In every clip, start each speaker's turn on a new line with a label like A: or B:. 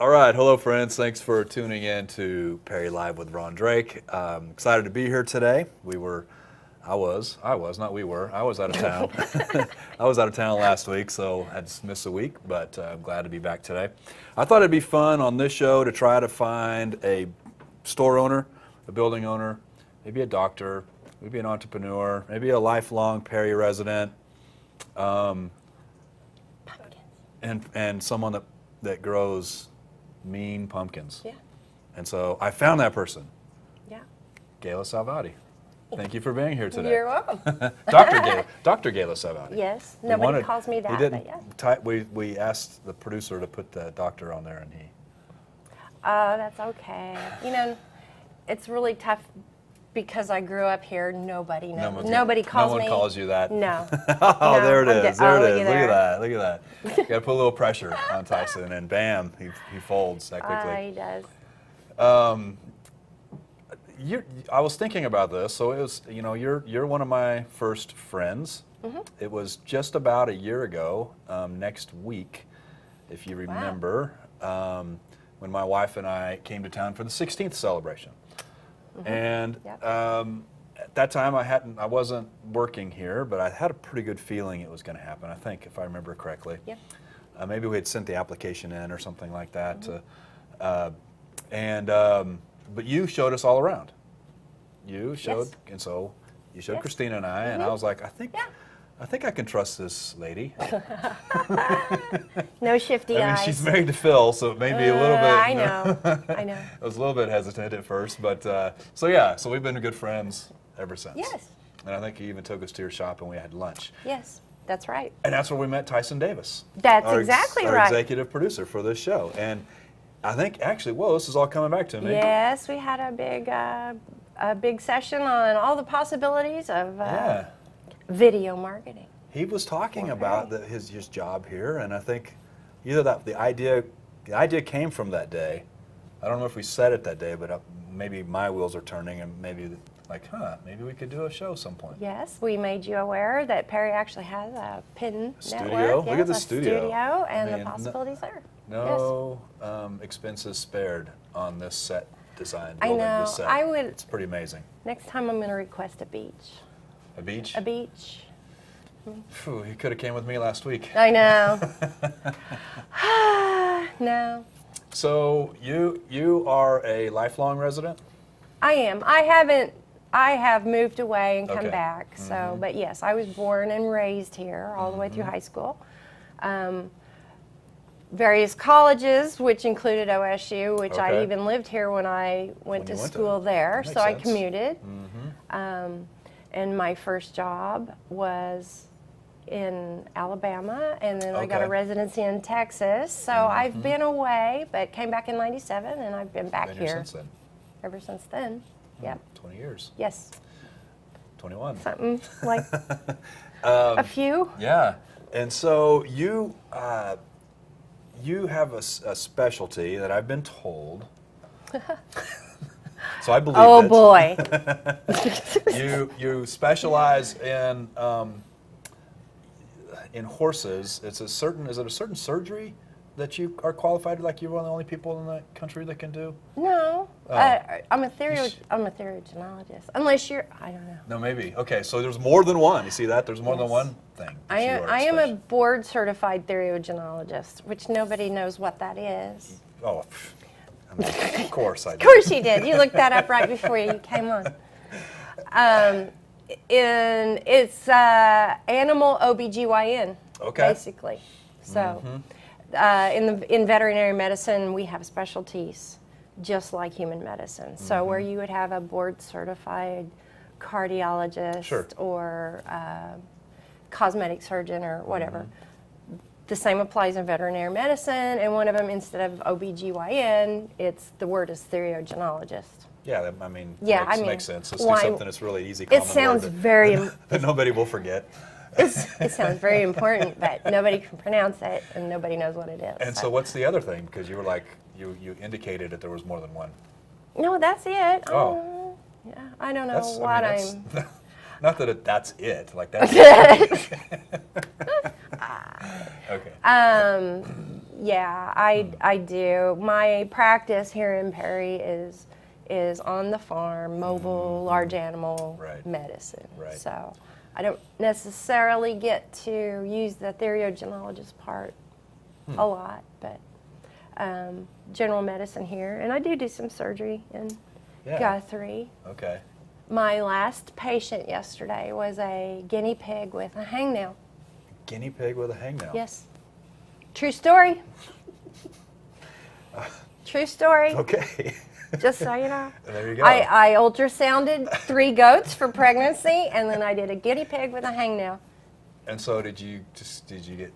A: All right, hello friends. Thanks for tuning in to Perry Live with Ron Drake. Excited to be here today. I was out of town. I was out of town last week, so I just missed a week, but I'm glad to be back today. I thought it'd be fun on this show to try to find a store owner, a building owner, maybe a doctor, maybe an entrepreneur, maybe a lifelong Perry resident, and someone that grows mean pumpkins.
B: Yeah.
A: And so I found that person,
B: Yeah.
A: Gayla Salvati. Thank you for being here today.
B: You're welcome.
A: Dr. Gayla Salvati.
B: Yes.
A: We
B: Nobody
A: wanted-
B: calls me
A: he
B: that,
A: didn't
B: but yeah.
A: we asked the producer to put the doctor on there, and he.
B: Oh, that's okay. You know, it's really tough because I grew up here. Nobody knows. Nobody calls me.
A: No one calls you that.
B: No.
A: Oh,
B: No,
A: there it
B: I'm
A: is.
B: good.
A: There
B: Oh,
A: it is.
B: looky
A: Look
B: there.
A: at that. Look at that. You got to put a little pressure on Tyson, and bam, he folds that quickly.
B: He does.
A: I was thinking about this. So it was, you're one of my first friends.
B: Mm-hmm.
A: It was just about a year ago, next week, if you remember, when my wife and I came to town for the 16th celebration.
B: Mm-hmm.
A: And
B: Yep.
A: at that time, I wasn't working here, but I had a pretty good feeling it was going to happen. I think, if I remember correctly.
B: Yep.
A: Maybe we had sent the application in or something like that.
B: Mm-hmm.
A: But you showed us all around. You showed,
B: Yes.
A: and so you showed
B: Yes.
A: Christina and I, and I was like, I think I can trust this lady.
B: No shifty
A: I mean,
B: eyes.
A: she's married to Phil, so maybe a little bit.
B: I know. I know.
A: I was a little bit hesitant at first, but so we've been good friends ever since.
B: Yes.
A: And I think he even took us to your shop and we had lunch.
B: Yes. That's right.
A: And that's where we met Tyson Davis.
B: That's
A: our
B: exactly
A: our
B: right.
A: executive producer for this show. And I think actually, this is all coming back to me.
B: Yes, we had a big session on all the possibilities of video marketing.
A: He was talking
B: Okay.
A: about his job here, and I think either the idea came from that day. I don't know if we said it that day, but maybe my wheels are turning, and maybe maybe we could do a show some point.
B: Yes, we made you aware that Perry actually has a PIN
A: Studio?
B: network.
A: Look at
B: Yes,
A: the
B: a
A: studio.
B: and
A: Man,
B: the possibilities there.
A: No expenses spared on this set design.
B: I
A: Building
B: know.
A: This set.
B: I would-
A: It's pretty amazing.
B: Next time I'm going to request a beach.
A: A beach?
B: A beach.
A: Phew, he could have came with me last week.
B: I know. No,
A: So you are a lifelong resident?
B: I am. I have moved away and come
A: Okay.
B: back. So, but yes, I was born and raised here all the way through high school. Various colleges, which included OSU, which I
A: Okay.
B: even lived here when I went to
A: you went to-
B: school there.
A: that
B: So I
A: makes sense.
B: commuted. And my first job was in Alabama, and then I got a
A: Okay.
B: residency in Texas. So I've been away, but came back in '97, and I've been back
A: Been here
B: here
A: since then.
B: ever since then. Yep.
A: 20 years.
B: Yes.
A: 21.
B: Something like a few.
A: Yeah. And so you have a specialty that I've been told. So I believe
B: Oh
A: it.
B: boy.
A: You specialize in horses. Is it a certain surgery that you are qualified? Like you're one of the only people in the country that can do?
B: No,
A: Oh.
B: I'm a theriogenologist. Unless you're, I don't know.
A: No, maybe. Okay, so there's more than one. You see that? There's more than
B: Yes.
A: one thing. that
B: I
A: you
B: am.
A: are
B: I am a
A: special-
B: board certified theriogenologist, which nobody knows what that is.
A: Oh, I mean, of course I do.
B: Of course you did. You looked that up right before you came on. It's animal OBGYN,
A: Okay.
B: basically. So, in veterinary medicine, we have specialties just like human medicine. So, where you would have a board certified cardiologist
A: Sure.
B: or cosmetic surgeon or whatever. The same applies in veterinary medicine, and one of them, instead of OBGYN, the word is theriogenologist.
A: Yeah, I mean,
B: Yeah,
A: makes sense. Let's
B: why-
A: do something that's really easy.
B: It
A: common
B: sounds
A: word
B: very,
A: that nobody will forget.
B: it sounds very important, but nobody can pronounce it, and nobody knows what it is.
A: And so what's the other thing? Because you were like, you indicated that there was more than one.
B: No, that's it.
A: Oh.
B: Yeah, I don't know
A: That's,
B: what
A: I
B: I'm.
A: mean, not that that's it. Like that's okay.
B: Yeah, I do. My practice here in Perry is on the farm, mobile, large animal
A: Right.
B: medicine.
A: Right.
B: So I don't necessarily get to use the theriogenologist part a lot, but general medicine here. And I do some surgery in
A: Yeah.
B: Guthrie.
A: Okay.
B: My last patient yesterday was a guinea pig with a hangnail.
A: Guinea pig with a hangnail.
B: Yes. True story. True story.
A: Okay.
B: Just so you know.
A: There you go.
B: I ultrasounded 3 goats for pregnancy, and then I did a guinea pig with a hangnail.
A: And so did you get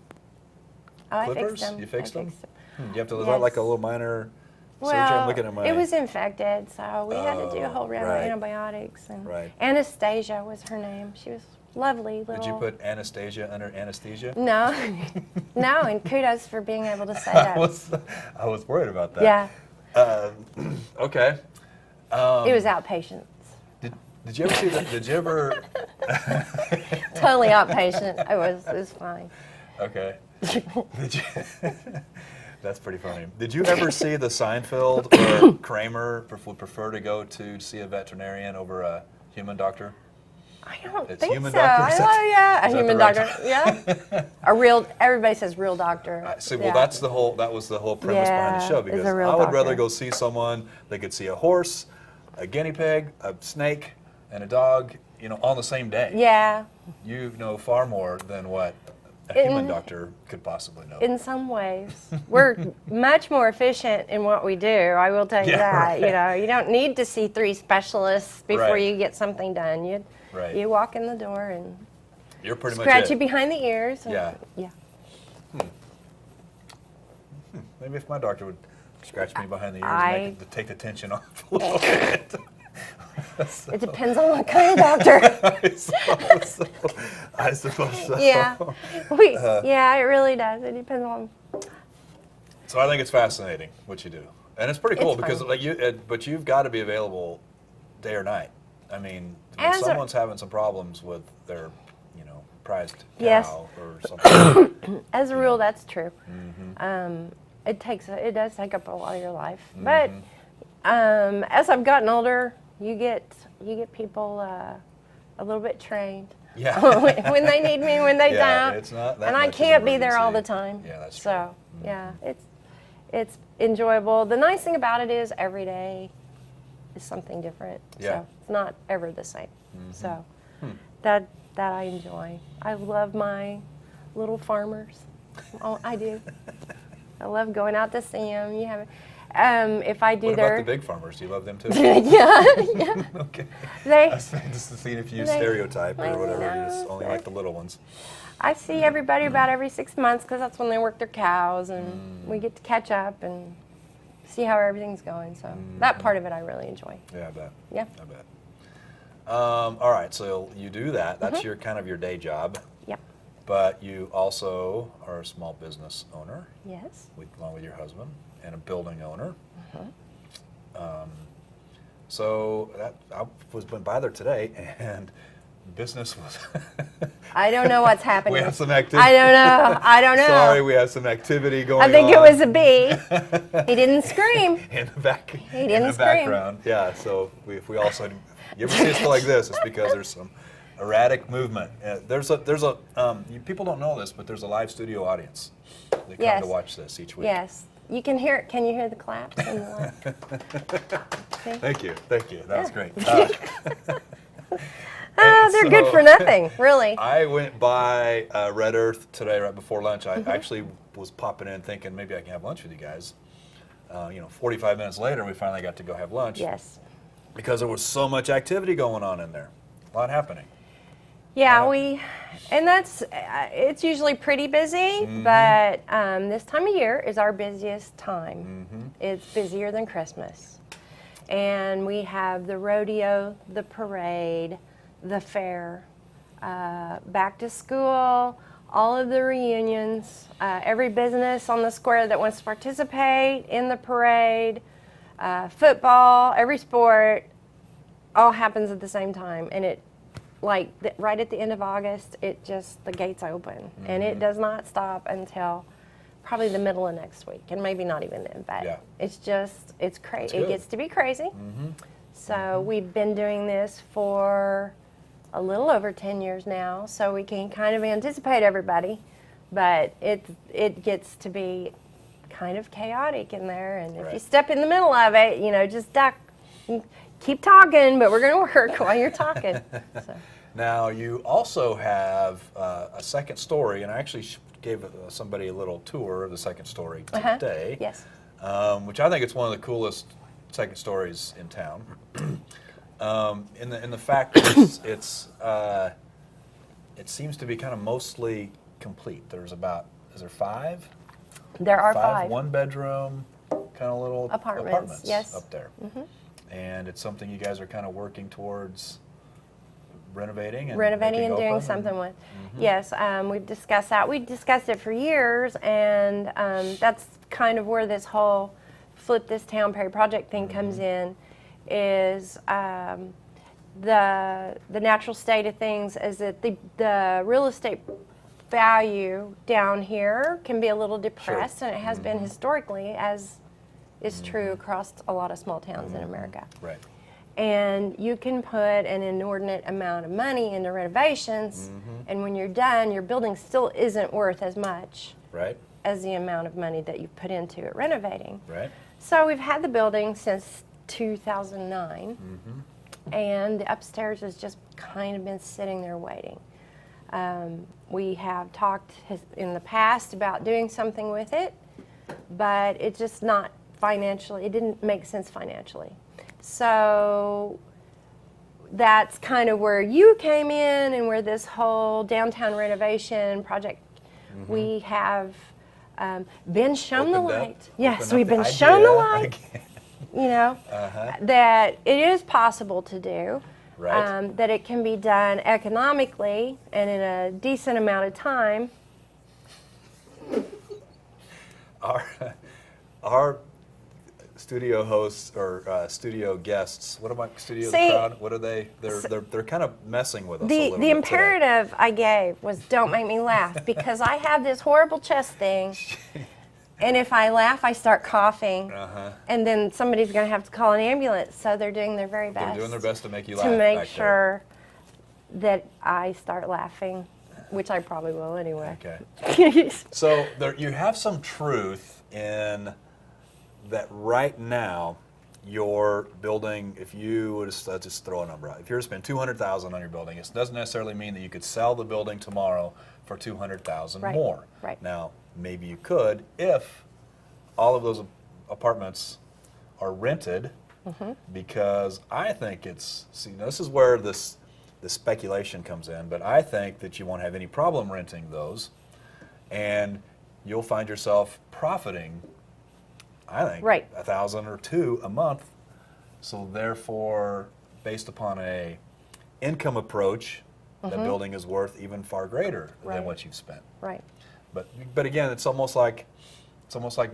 B: Oh, I
A: clippers?
B: fixed them.
A: You fixed
B: I
A: them?
B: fixed them.
A: You have to, is that like a
B: Yes.
A: little minor surgery?
B: Well,
A: I'm looking at my.
B: it was infected, so we had to do a whole round
A: right.
B: of antibiotics. And
A: Right.
B: Anastasia was her name. She was lovely little.
A: Did you put Anastasia under anesthesia?
B: No, no, and kudos for being able to say that.
A: I was worried about that.
B: Yeah,
A: Okay.
B: it was outpatient.
A: Did you ever see that? Did you ever?
B: Totally outpatient. It was fine.
A: Okay. Did you? That's pretty funny. Did you ever see the Seinfeld where Kramer would prefer to go to see a veterinarian over a human doctor?
B: I don't
A: It's
B: think
A: human
B: so.
A: doctor? Is that-
B: Yeah, a
A: is that
B: human
A: the right
B: doctor. Yeah, a real. Everybody says real doctor.
A: See, well,
B: Yeah.
A: that was the whole premise behind the
B: Yeah,
A: show,
B: is a
A: because
B: real
A: I would rather
B: doctor.
A: go see someone that could see a horse, a guinea pig, a snake, and a dog, on the same day.
B: Yeah,
A: You know far more than what a human
B: In-
A: doctor could possibly know.
B: in some ways, we're much more efficient in what we do. I will tell you
A: Yeah,
B: that.
A: right.
B: You don't need to see 3 specialists before
A: Right.
B: you get something done.
A: Right.
B: You walk in the door and
A: You're pretty
B: scratch
A: much
B: you
A: it.
B: behind the ears. And,
A: Yeah.
B: Yeah.
A: Maybe if my doctor would scratch me behind the ears and take the tension off a little bit.
B: It depends on what kind of doctor.
A: I suppose so.
B: Yeah. Yeah, it really does. It depends on.
A: So I think it's fascinating what you do, and it's pretty cool
B: It's
A: because
B: fun.
A: but you've got to be available day or night. I mean, when
B: As a-
A: someone's having some problems with their, prized cow
B: Yes.
A: or something.
B: As a rule, that's true.
A: Mm-hmm.
B: It does take up a lot of your life. But as I've gotten older, you get people a little bit trained.
A: Yeah.
B: when they need me, when they
A: Yeah,
B: don't.
A: it's not that
B: and I
A: much of
B: can't
A: an
B: be there all the
A: emergency.
B: time.
A: Yeah, that's
B: so
A: true.
B: yeah, it's enjoyable. The nice thing about it is every day is something different.
A: Yeah.
B: So it's not ever the same. So that I enjoy. I love my little farmers. Oh, I do. I love going out to see them. You have, if I do
A: What
B: their
A: about the big farmers? Do you love them too?
B: yeah, yeah.
A: Okay.
B: They,
A: Just to see if you
B: They-
A: stereotype
B: I
A: or whatever. You
B: know.
A: just only like the little ones.
B: I see everybody about every 6 months because that's when they work their cows, and we get to catch up and see how everything's going. So that part of it I really enjoy.
A: Yeah, I bet.
B: Yeah.
A: I bet. All right, so you do that. That's
B: Mm-hmm.
A: your kind of your day job,
B: Yep.
A: but you also are a small business owner,
B: Yes.
A: along with your husband, and a building owner.
B: Mm-hmm.
A: So I went by there today, and business was.
B: I don't know what's happening.
A: We have some activity.
B: I don't know. I don't know.
A: Sorry, we have some activity going on.
B: I think it was a bee. He didn't scream.
A: in the back.
B: He didn't
A: in the
B: scream.
A: background. Yeah. So if we also, you ever see us go like this? It's because there's some erratic movement. People don't know this, but there's a live studio audience. They come
B: Yes.
A: to watch this each week.
B: Yes. You can hear it. Can you hear the claps? And the See?
A: Thank you. That was great.
B: They're good for nothing, really.
A: I went by Red Earth today right before lunch. I
B: Mm-hmm.
A: actually was popping in thinking maybe I can have lunch with you guys. 45 minutes later, we finally got to go have lunch.
B: Yes.
A: Because there was so much activity going on in there. A lot happening.
B: Yeah,
A: Yeah.
B: and that's, it's usually pretty busy, but this time of year is our busiest time. It's busier than Christmas. And we have the rodeo, the parade, the fair, back to school, all of the reunions, every business on the square that wants to participate in the parade, football, every sport, all happens at the same time. And it, right at the end of August, the gates open, and it does not stop until probably the middle of next week, and maybe not even then. But
A: Yeah.
B: it's crazy. It
A: good.
B: gets to be crazy. So we've been doing this for a little over 10 years now, so we can kind of anticipate everybody. But it gets to be kind of chaotic in there, and if you
A: Right.
B: step in the middle of it, just duck. Keep talking, but we're going to work while you're talking. So.
A: Now, you also have a second story, and I actually gave somebody a little tour of the second story today.
B: Yes.
A: Which I think it's one of the coolest second stories in town. In the fact that it seems to be kind of mostly complete. There's is there five?
B: There are five.
A: One bedroom, kind of little
B: Apartments, yes.
A: up there. And it's something you guys are kind of working towards renovating and
B: Renovating
A: making
B: and doing
A: open
B: something with. Yes, we've discussed that. We discussed it for years, and that's kind of where this whole Flip This Town Perry project thing comes in, is the natural state of things is that the real estate value down here can be a little depressed, and it has been historically, as is true across a lot of small towns in America.
A: Right.
B: And you can put an inordinate amount of money into renovations, and when you're done, your building still isn't worth as much
A: Right.
B: as the amount of money that you put into it renovating.
A: Right.
B: So we've had the building since 2009, and the upstairs has just kind of been sitting there waiting. We have talked in the past about doing something with it, but it's just not financially, it didn't make sense financially. So that's kind of where you came in, and where this whole downtown renovation project, we have been shown the
A: Opened up-
B: light. Yes,
A: opened up
B: we've
A: the
B: been shown the
A: idea
B: light,
A: again.
B: that it is possible to do.
A: Right.
B: That it can be done economically and in a decent amount of time.
A: Our studio hosts or studio guests, what about studio
B: See,
A: crowd? What are they? They're kind of messing with us a
B: The
A: little bit
B: imperative I gave was don't make me laugh, because I have this horrible chest thing, and if I laugh, I start coughing, and then somebody's going to have to call an ambulance. So they're doing their very best.
A: They're doing their best to make you laugh.
B: to make
A: back
B: sure that I start laughing, which I probably will anyway.
A: there. Okay. So you have some truth in that right now. Your building, if you would just throw a number out, if you were to spend $200,000 on your building, it doesn't necessarily mean that you could sell the building tomorrow for $200,000
B: Right,
A: more.
B: right.
A: Now, maybe you could if all of those apartments are rented, because I think this is where the speculation comes in, but I think that you won't have any problem renting those, and you'll find yourself profiting, I think,
B: Right.
A: $1,000 or $2,000 a month. So therefore, based upon a income approach, the building is worth even far greater
B: Right.
A: than what you've spent.
B: Right.
A: But again, it's almost like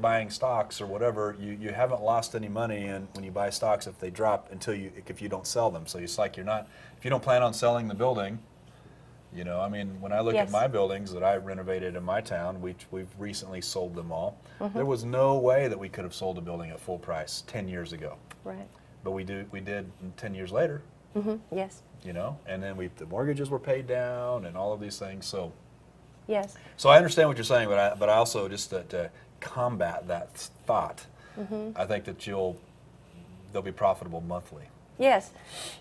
A: buying stocks or whatever. You haven't lost any money when you buy stocks if they drop if you don't sell them. So it's like if you don't plan on selling the building. I mean, when I look at
B: Yes.
A: my buildings that I renovated in my town, we've recently sold them all. There was no way that we could have sold a building at full price 10 years ago,
B: Right.
A: but we did 10 years later.
B: Yes.
A: And then the mortgages were paid down and all of these things.
B: Yes.
A: So I understand what you're saying, but I also, just to combat that thought, I think that they'll be profitable monthly.
B: Yes.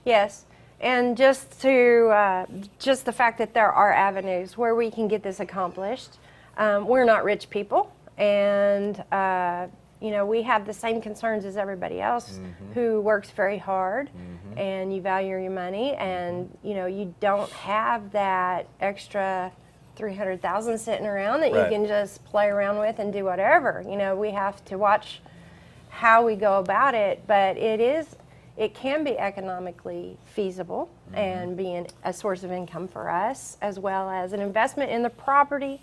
B: Yes. And just the fact that there are avenues where we can get this accomplished. We're not rich people, and we have the same concerns as everybody else who works very hard, and you value your money, and you don't have that extra $300,000 sitting around that
A: Right.
B: you can just play around with and do whatever. We have to watch how we go about it, but it can be economically feasible and be a source of income for us, as well as an investment in the property,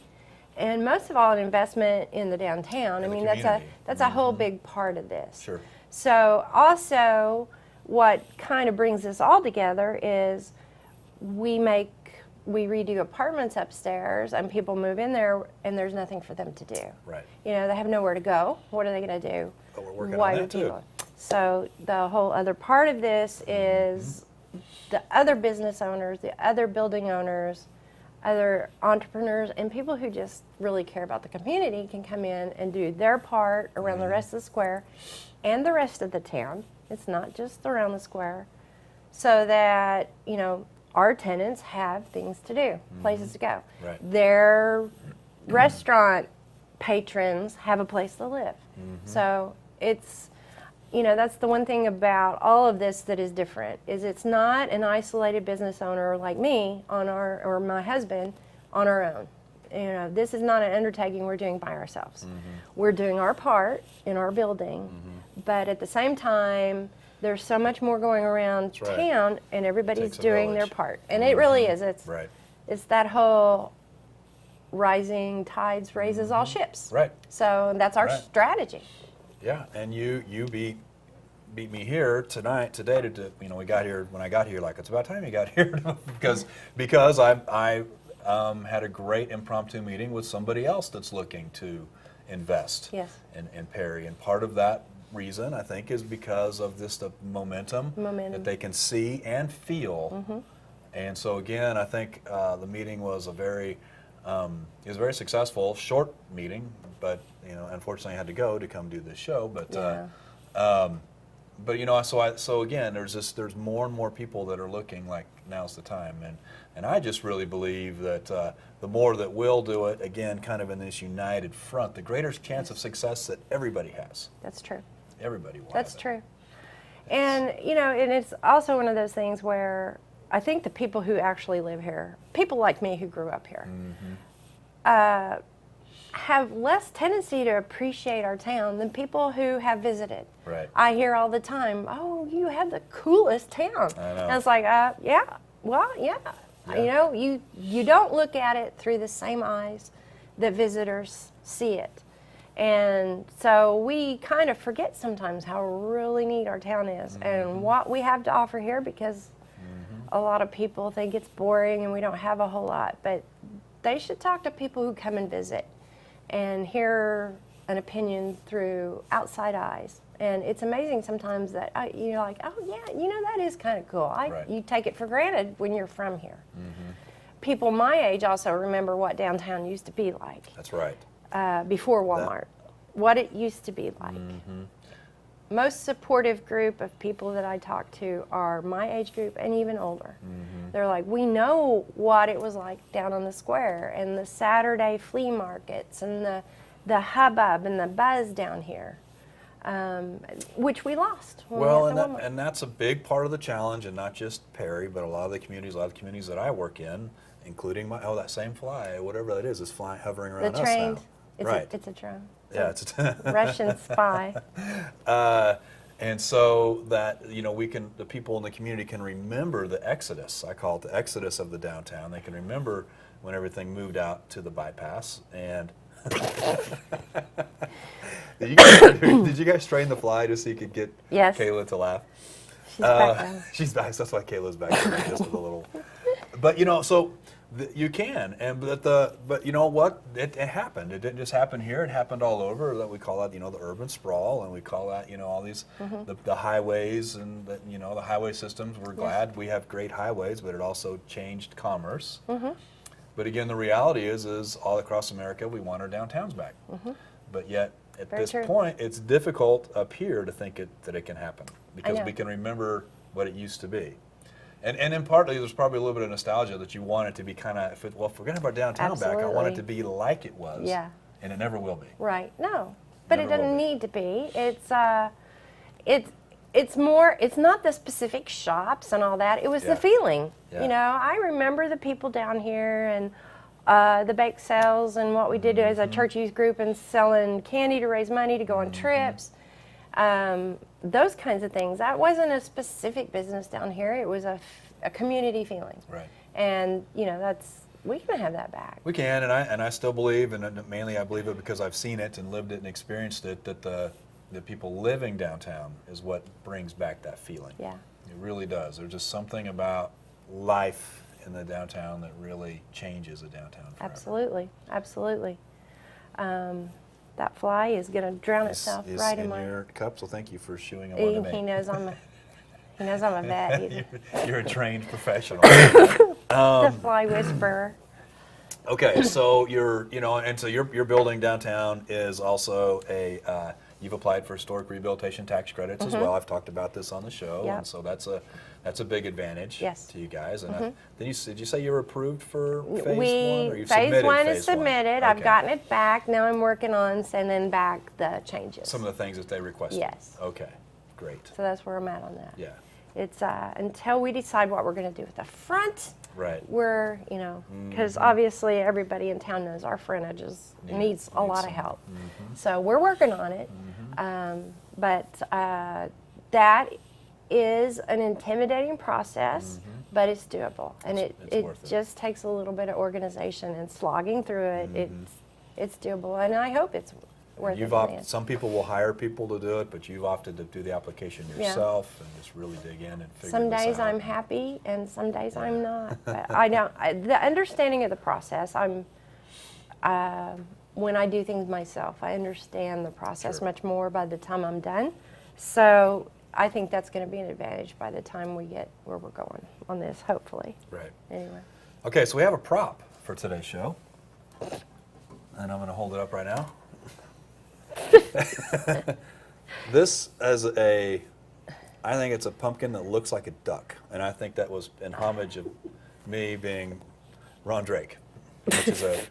B: and most of all, an investment in the downtown.
A: In the
B: that's
A: community.
B: a whole big part of this.
A: Sure.
B: So also, what kind of brings this all together is we make we redo apartments upstairs and people move in there and there's nothing for them to do.
A: Right.
B: You know, they have nowhere to go. What are they going to do?
A: But we're working
B: Why
A: on
B: would
A: that too.
B: people? So the whole other part of this is the other business owners, the other building owners, other entrepreneurs, and people who just really care about the community can come in and do their part around the rest of the square and the rest of the town. It's not just around the square. So that, you know, our tenants have things to do, places to go.
A: Right.
B: Their restaurant patrons have a place to live. So it's, you know, that's the one thing about all of this that is different, is it's not an isolated business owner like me or my husband on our own. You know, this is not an undertaking we're doing by ourselves. We're doing our part in our building, but at the same time, there's so much more going around
A: right.
B: town, and everybody's
A: Takes a
B: doing their
A: village.
B: part. And it really is.
A: Right.
B: It's that whole rising tides raises all ships.
A: Right.
B: So that's our
A: Right.
B: strategy.
A: Yeah, and you beat me here today to you know, we got here when I got here, like, it's about time you got here because I had a great impromptu meeting with somebody else that's looking to invest
B: Yes.
A: in Perry, and part of that reason I think is because of this the momentum that they can see and feel. And so again, I think the meeting was it was very successful, short meeting, but you know, unfortunately I had to go to come do this show. But you know, so again, there's more and more people that are looking like now's the time, and I just really believe that the more that we'll do it, again, kind of in this united front, the greater chance of success that everybody has.
B: That's true.
A: Everybody will.
B: That's
A: have it.
B: true. And, you know, and it's also one of those things where I think the people who actually live here, people like me who grew up here, have less tendency to appreciate our town than people who have visited.
A: Right.
B: I hear all the time, "Oh, you have the coolest town."
A: I know.
B: And it's like, yeah, well, yeah.
A: Yeah.
B: You know, you don't look at it through the same eyes that visitors see it. And so we kind of forget sometimes how really neat our town is and what we have to offer here, because a lot of people think it's boring and we don't have a whole lot. But they should talk to people who come and visit and hear an opinion through outside eyes. And it's amazing sometimes that you're like, oh yeah, you know, that is kind of cool.
A: Right.
B: You take it for granted when you're from here. People my age also remember what downtown used to be like.
A: That's right.
B: Before Walmart, what it used to be like. Most supportive group of people that I talk to are my age group and even older. They're like, we know what it was like down on the square and the Saturday flea markets and the hubbub and the buzz down here, which we lost when
A: Well,
B: we had the Walmart.
A: and that's a big part of the challenge, and not just Perry, but a lot of the communities that I work in, including that same fly, whatever that is flying, hovering around
B: The
A: us
B: trained,
A: now.
B: it's
A: Right.
B: a drone.
A: Yeah, it's
B: Russian spy.
A: and so that, you know, the people in the community can remember the exodus. I call it the exodus of the downtown. They can remember when everything moved out to the bypass. And did you guys train the fly just so you could get
B: Yes.
A: Kayla to laugh?
B: She's back down.
A: She's back. That's why Kayla's back there, just with a little. But you know, so you can, but you know what? It happened. It didn't just happen here. It happened all over. That we call that, you know, the urban sprawl, and we call that, you know, all these the highways and you know, the highway systems. We're glad we have great highways, but it also changed commerce. But again, the reality is all across America, we want our downtowns back. But yet, at
B: Very
A: this
B: true.
A: point, it's difficult up here to think that it can happen, because
B: know.
A: we can remember what it used to be. And in partly, there's probably a little bit of nostalgia that you want it to be kind of, if we're going to have our downtown back, I want it
B: Absolutely.
A: to be like it was.
B: Yeah.
A: And it never will be.
B: Right. No, but it
A: Never will
B: doesn't
A: be.
B: need to be. It's more. It's not the specific shops and all that. It was
A: Yeah.
B: the feeling.
A: Yeah.
B: You know, I remember the people down here and the bake sales and what we did as a church youth group and selling candy to raise money to go on trips. Those kinds of things. That wasn't a specific business down here. It was a community feeling.
A: Right.
B: And you know, we can have that back.
A: We can, and I still believe, and mainly I believe it because I've seen it and lived it and experienced it, that the people living downtown is what brings back that feeling.
B: Yeah.
A: It really does. There's just something about life in the downtown that really changes the downtown forever.
B: Absolutely, absolutely. That fly is going to drown itself
A: Is
B: right
A: in
B: my.
A: your cup, so thank you for shooing him on to
B: He
A: me.
B: knows I'm a vet.
A: You're a trained professional.
B: The fly whisperer.
A: Okay, so your building downtown is also you've applied for historic rehabilitation tax credits as well. I've talked about this on the show,
B: Yep.
A: and so that's a big advantage
B: Yes.
A: to you guys. And did you say you were approved for phase one, or you
B: Phase
A: submitted
B: one
A: phase
B: is submitted. I've
A: Okay.
B: gotten it back. Now I'm working on sending back the changes.
A: Some of the things that they requested.
B: Yes.
A: Okay, great.
B: So that's where I'm at on that.
A: Yeah,
B: It's until we decide what we're going to do with the front.
A: right.
B: We're, because obviously everybody in town knows our frontage needs a lot of
A: some-
B: help. So we're working on it. But that is an intimidating process, but it's doable. And
A: It's
B: it
A: worth it.
B: just takes a little bit of organization and slogging through it. It's doable, and I hope it's worth it.
A: Some people will hire people to do it, but you've opted to do the application yourself and just really dig in and figure
B: Some
A: this
B: days
A: out.
B: I'm happy, and some days I'm not. But I don't. The understanding of the process, when I do things myself, I understand the process
A: Sure.
B: much more by the time I'm done. So I think that's going to be an advantage by the time we get where we're going on this, hopefully.
A: Right.
B: Anyway.
A: Okay, so we have a prop for today's show, and I'm going to hold it up right now. This is I think it's a pumpkin that looks like a duck, and I think that was in homage of me being Ron Drake,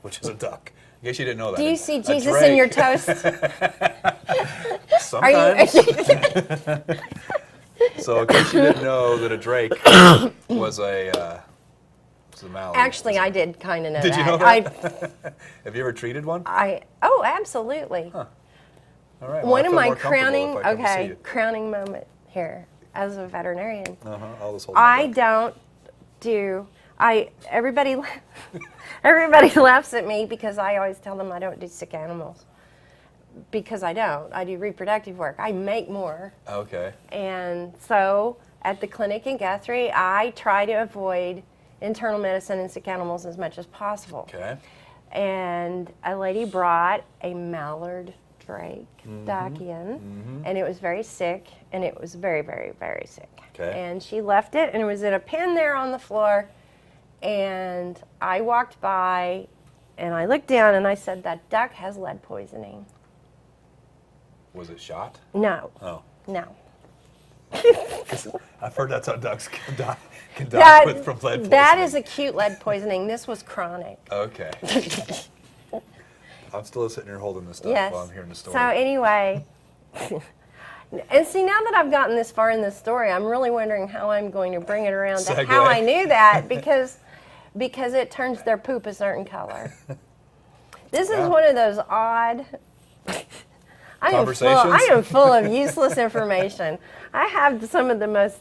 A: which is a duck. In case you didn't know that.
B: Do you
A: A
B: see Jesus
A: drake-
B: in your toast?
A: Sometimes. So in case you didn't know that a drake was a mallard.
B: Actually, I did kind of know that.
A: Did you know that? Have you ever treated one?
B: Oh, absolutely.
A: Huh. All right. well, I
B: One of
A: feel
B: my
A: more comfortable if I come to see you.
B: crowning moment here as a veterinarian.
A: I'll just hold my duck.
B: Everybody laughs at me because I always tell them I don't do sick animals. Because I don't. I do reproductive work. I make more.
A: Okay.
B: And so at the clinic in Guthrie, I try to avoid internal medicine and sick animals as much as possible.
A: Okay.
B: And a lady brought a mallard drake duck in, and it was very sick, and it was very, very, very sick.
A: Okay.
B: And she left it, and it was in a pen there on the floor, and I walked by, and I looked down, and I said, that duck has lead poisoning.
A: Was it shot?
B: No,
A: Oh.
B: no.
A: I've heard that's how ducks can die from lead poisoning.
B: That is acute lead poisoning. This was chronic.
A: Okay. I'm still sitting here holding this stuff
B: Yes.
A: while I'm hearing the story.
B: So anyway, and see, now that I've gotten this far in this story, I'm really wondering how I'm going to bring it around to
A: Segue.
B: how I knew that, because it turns their poop a certain color. This is
A: Yeah.
B: one of those odd. I
A: Conversations?
B: am full of useless information. I have some of the most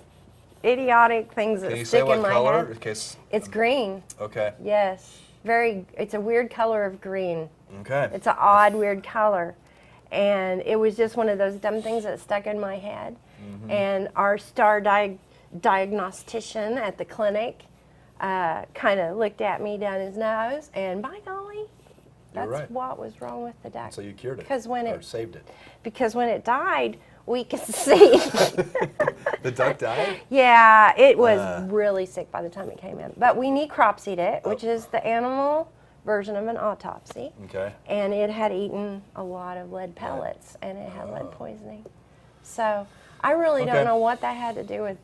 B: idiotic things that
A: Can you say
B: stick
A: what
B: in my
A: color?
B: head.
A: In case.
B: It's green.
A: Okay.
B: Yes, it's a weird color of green.
A: Okay.
B: It's an odd, weird color. And it was just one of those dumb things that stuck in my head. And our star diagnostician at the clinic kind of looked at me down his nose, and by golly, that's
A: right.
B: what was wrong with the duck.
A: So you cured it.
B: Because when
A: or saved it.
B: Because when it died, we could see.
A: The duck died?
B: Yeah, it was really sick by the time it came in. But we necropsied it, which
A: Oh.
B: is the animal version of an autopsy.
A: Okay.
B: And it had eaten a lot of lead pellets, and it had lead poisoning. So I really
A: Okay.
B: don't know what that had to do with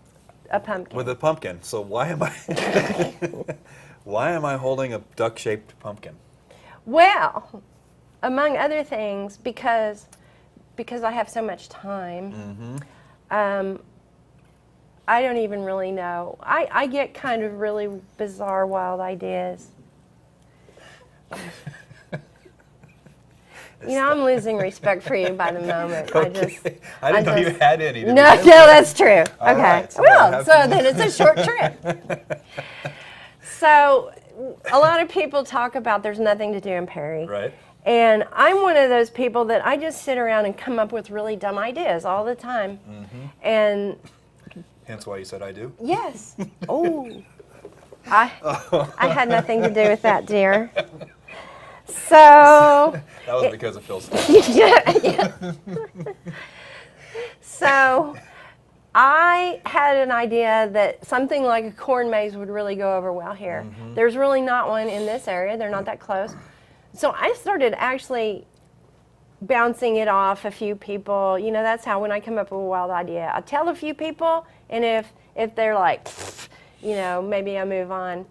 B: a pumpkin.
A: With a pumpkin. So why am I holding a duck-shaped pumpkin?
B: Well, among other things, because I have so much time, I don't even really know. I get kind of really bizarre, wild ideas. You know, I'm losing respect for you by the moment.
A: I didn't know you had any.
B: No, that's true.
A: All
B: Okay.
A: right, so I
B: Well,
A: have
B: so
A: to-
B: then it's a short trip. So a lot of people talk about there's nothing to do in Perry.
A: Right.
B: And I'm one of those people that I just sit around and come up with really dumb ideas all the time. And
A: Hence why you said I do.
B: yes. Oh. I had nothing to do with that, dear. So,
A: That was because of Phil's.
B: yeah. So, I had an idea that something like a corn maze would really go over well here. There's really not one in this area. They're not that close. So I started actually bouncing it off a few people. You know, that's how when I come up with a wild idea, I tell a few people, and if they're like, you know, maybe I move on.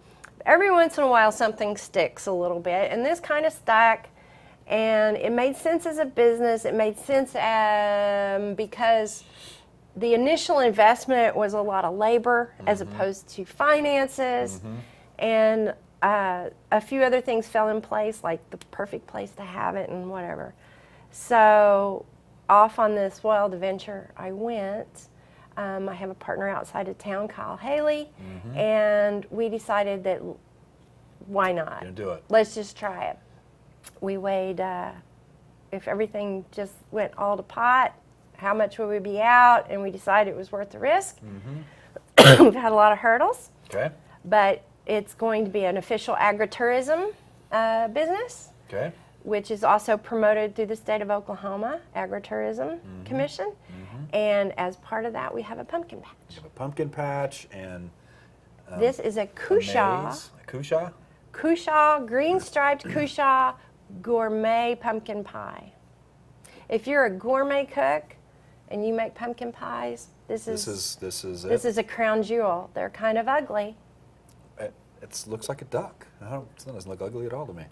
B: Every once in a while, something sticks a little bit, and this kind of stuck, and it made sense as a business. It made sense because the initial investment was a lot of labor as opposed to finances, and a few other things fell in place, like the perfect place to have it and whatever. So off on this wild adventure I went. I have a partner outside of town, Kyle Haley, and we decided that why not?
A: You're gonna do it.
B: Let's just try it. We weighed if everything just went all to pot, how much would we be out, and we decided it was worth the risk. We've had a lot of hurdles,
A: Okay.
B: but it's going to be an official agritourism business,
A: Okay.
B: which is also promoted through the state of Oklahoma Agritourism Commission. And as part of that, we have a pumpkin patch.
A: You have a pumpkin patch and
B: This is a
A: a
B: Cushaw,
A: maze. A Cushaw?
B: Cushaw, green striped Cushaw gourmet pumpkin pie. If you're a gourmet cook and you make pumpkin pies, this is
A: it.
B: a crown jewel. They're kind of ugly.
A: It looks like a duck. It doesn't look ugly at all to me.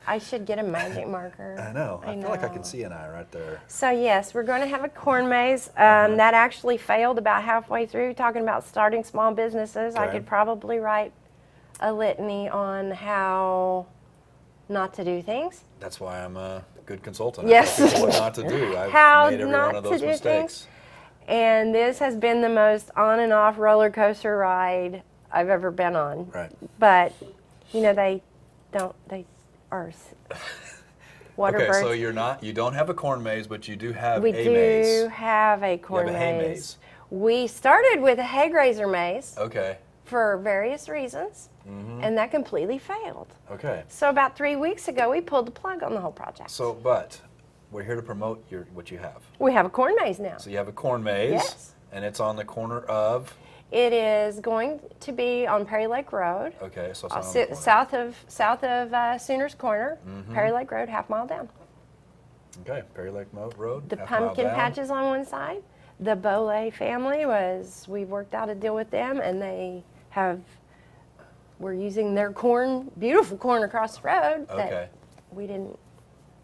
B: I should get a magic marker.
A: I know. I feel like I can see an eye right there.
B: So yes, we're going to have a corn maze. That actually failed about halfway through, talking about starting small businesses. I
A: Okay.
B: could probably write a litany on how not to do things.
A: That's why I'm a good consultant.
B: Yes.
A: I tell people what not to do. I've
B: How
A: made every
B: not
A: one of
B: to
A: those
B: do
A: mistakes.
B: And this has been the most on and off roller coaster ride I've ever been on.
A: Right.
B: But, you know, they are water
A: Okay,
B: birds.
A: so you don't have a corn maze, but you do have
B: We
A: a
B: do
A: maze.
B: have a corn
A: a hay
B: maze.
A: maze.
B: We started with a hay grazer maze
A: Okay.
B: for various reasons, and that completely failed.
A: Okay.
B: So about 3 weeks ago, we pulled the plug on the whole project.
A: So, but we're here to promote what you have.
B: We have a corn maze now.
A: So you have a corn maze,
B: Yes.
A: and it's on the corner of.
B: It is going to be on Perry Lake Road,
A: Okay, so it's not on the corner.
B: south of Sooners Corner, Perry Lake Road, half mile down.
A: Okay, Perry Lake Road.
B: The
A: half mile
B: pumpkin
A: down.
B: patches on one side. The Boley family we've worked out a deal with them, and we're using their corn, beautiful corn across the road
A: Okay.
B: that we didn't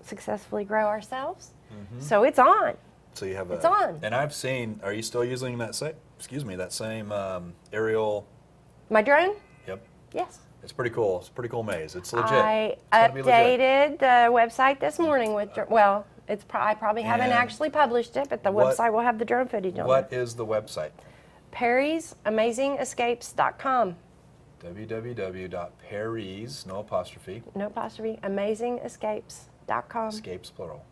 B: successfully grow ourselves. So it's on.
A: So you have
B: It's on.
A: And I've seen. Are you still using that same? That same aerial.
B: My drone?
A: Yep.
B: Yes.
A: It's pretty cool. It's a pretty cool maze. It's legit.
B: I
A: It's gotta be legit.
B: updated the website this morning with, I probably haven't
A: And
B: actually published it, but the
A: what-
B: website will have the drone footage on
A: What
B: it.
A: is the website?
B: Perry'sAmazingEscapes.com.
A: www.perry's, no apostrophe,
B: No apostrophe, AmazingEscapes.com.
A: escapes plural.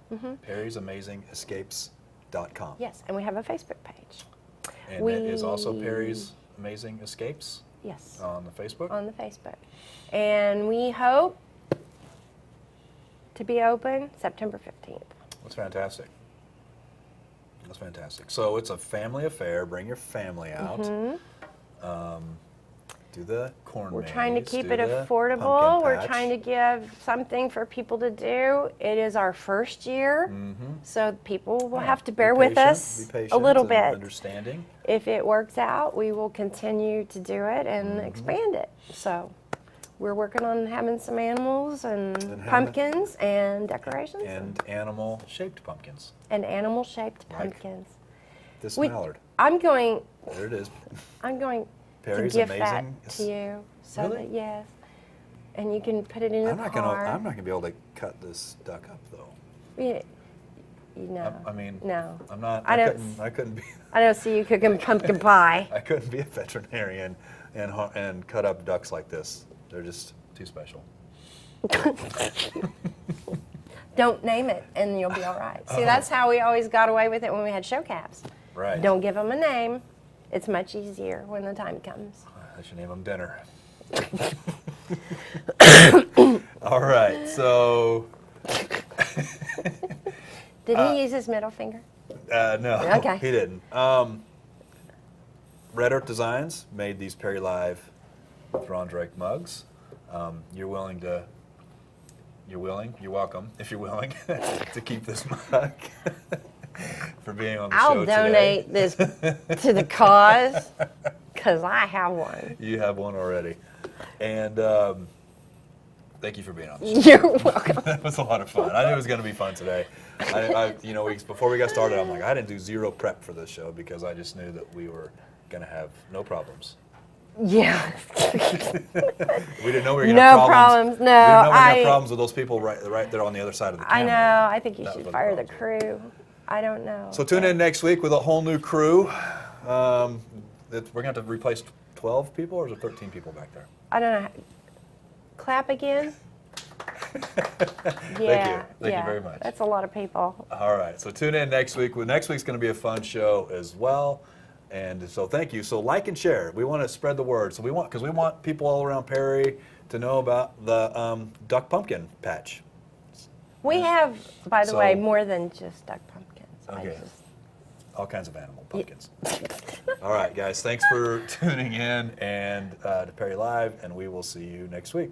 A: Perry's Amazing Escapes.com.
B: Yes, and we have a Facebook page.
A: And it is also Perry's Amazing Escapes
B: Yes,
A: on the Facebook.
B: on the Facebook. And we hope to be open September 15th.
A: That's fantastic. That's fantastic. So it's a family affair. Bring your family out. Do the corn
B: We're
A: maze,
B: trying to keep
A: do
B: it
A: the
B: affordable.
A: pumpkin
B: We're
A: patch.
B: trying to give something for people to do. It is our first year, so people will have to
A: Be
B: bear with
A: patient,
B: us
A: be patient
B: a little
A: and
B: bit.
A: Understanding.
B: If it works out, we will continue to do it and expand it. So we're working on having some animals and
A: having-
B: pumpkins and decorations
A: And animal-shaped pumpkins.
B: and animal-shaped
A: Like
B: pumpkins.
A: This
B: We-
A: mallard.
B: I'm going
A: There it is.
B: to
A: Perry's
B: give
A: Amazing.
B: that to you. So
A: Really?
B: that, yes. And you can put it in
A: I'm
B: your
A: not
B: car.
A: gonna be able to cut this duck up though.
B: You know.
A: I mean,
B: No.
A: I'm not.
B: I don't-
A: I couldn't be.
B: I don't see you cooking pumpkin pie.
A: I couldn't be a veterinarian and cut up ducks like this. They're just too special.
B: Don't name it, and you'll be all right. See, that's how we always got away with it when we had show calves.
A: Right.
B: Don't give them a name. It's much easier when the time comes.
A: I should name them dinner. All right, so
B: Did he use his middle finger?
A: no,
B: Okay.
A: he didn't. Red Earth Designs made these Perry Live with Ron Drake mugs. You're welcome, if you're willing, to keep this mug for being on the show
B: I'll
A: today.
B: donate this to the cause because I have one.
A: You have one already. And thank you for being on the show.
B: You're welcome.
A: That was a lot of fun. I knew it was going to be fun today. Before we got started, I'm like, I didn't do zero prep for this show because I just knew that we were going to have no problems.
B: Yeah.
A: We didn't know we were going to
B: No
A: have problems.
B: problems. No,
A: we didn't know we were going to
B: I-
A: have problems with those people right there on the other side of the
B: I
A: camera.
B: know. I think you
A: That
B: should
A: was
B: fire the
A: problem.
B: crew. I don't know.
A: So tune in next week with a whole new crew. We're going to have to replace 12 people, or is it 13 people back there?
B: I don't know. Clap again?
A: Thank you.
B: Yeah.
A: Thank you
B: yeah.
A: very much.
B: That's a lot of people.
A: All right, so tune in next week. Next week's going to be a fun show as well. And so thank you. So like and share. We want to spread the word. So we want people all around Perry to know about the duck pumpkin patch.
B: We have, by the
A: So-
B: way, more than just duck pumpkins.
A: Okay. All kinds of animal pumpkins. All right, guys. Thanks for tuning in and to Perry Live, and we will see you next week.